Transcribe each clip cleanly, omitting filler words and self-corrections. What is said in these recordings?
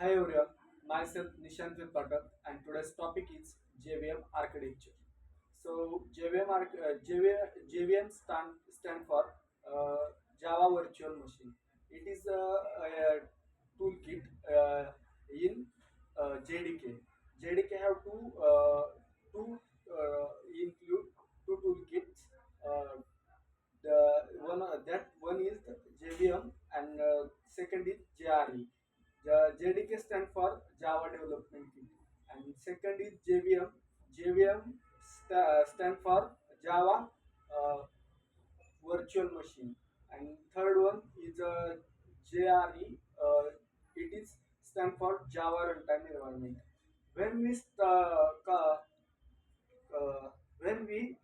Hi everyone, myself Nishant Patak and today's topic is JVM architecture. So JVM stand for Java Virtual Machine. It is a toolkit in JDK. JDK have two include two toolkits. Uh, that one is the JVM and second is JRE. The JDK stand for Java Development Kit and second is JVM. JVM stand for Java uh, Virtual Machine and third one is JRE. It is stand for Java Runtime Environment. When we when we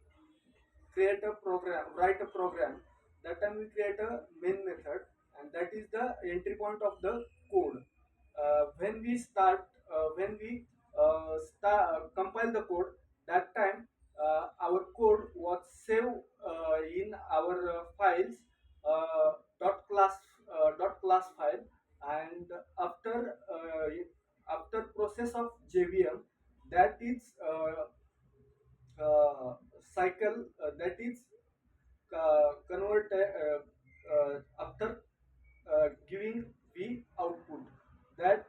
create a program, write a program, that time we create a main method, and that is the entry point of the code. When we compile the code, that time our code was saved in our files dot class file, and after process of JVM, that is cycle that is convert after giving the output that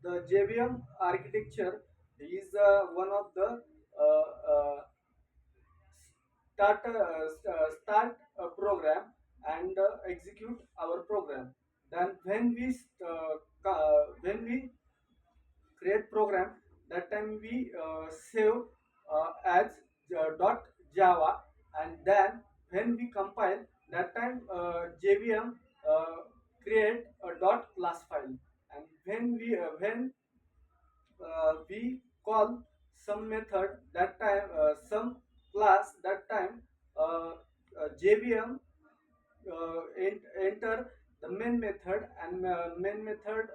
the JVM architecture is one of the start a program and execute our program. Then when we create program, that time we save as dot java, and then when we compile, that time jvm uh, create a dot class file, and when we call some method, that time some class, that time uh, jvm enter the main method, and main method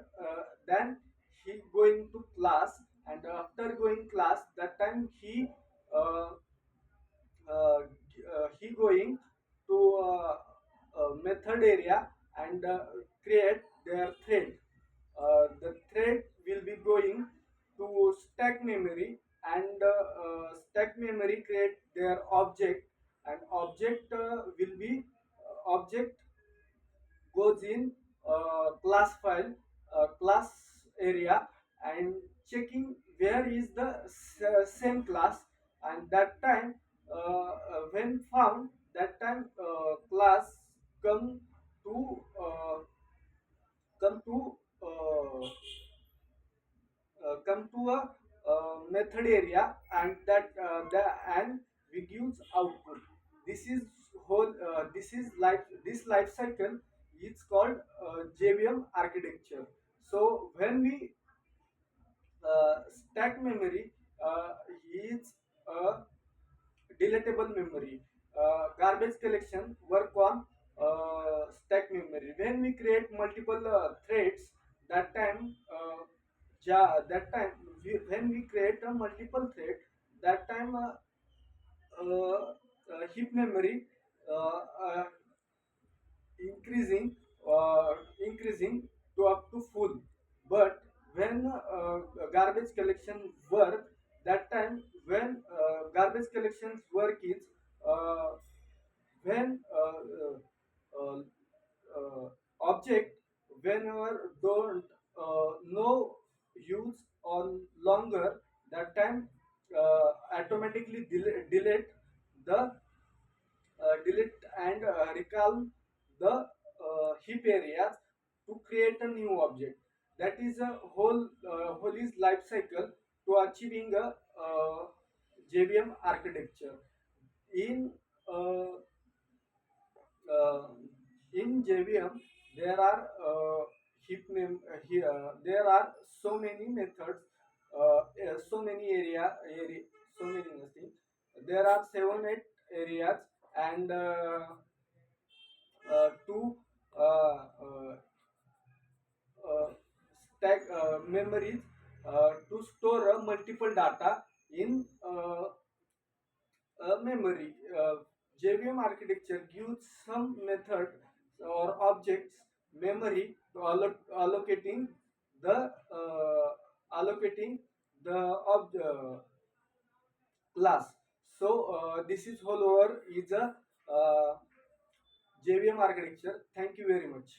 then he going to class, and after going class, that time uh, he going to method area and create their thread. The thread will be going to stack memory, and stack memory create their object, and object will be object goes in class file, class area, and checking where is the same class, and that time when found, that time class come to uh, come to uh, come to a method area, and and we gives output. This is this life cycle is called jvm architecture. So when we stack memory is a deletable memory. Garbage collection work on stack memory. When we create multiple threads, that time when we create a multiple thread, that time heap memory uh, uh, increasing increasing to up to full. But when garbage collection work, that time when garbage collections work is uh, when uh, uh, object whenever don't no use or longer, that time automatically delete the delete and recall the heap areas to create a new object. That is a whole is life cycle to achieving a JVM architecture. In uh, uh, in JVM, there are there are so many methods, so many so many things. There are 7 8 areas, and two uh, stack memories to store multiple data in memory. JVM architecture gives some method or objects memory to allocating the uh, allocating the of the class. So this is all over is a JVM architecture. Thank you very much.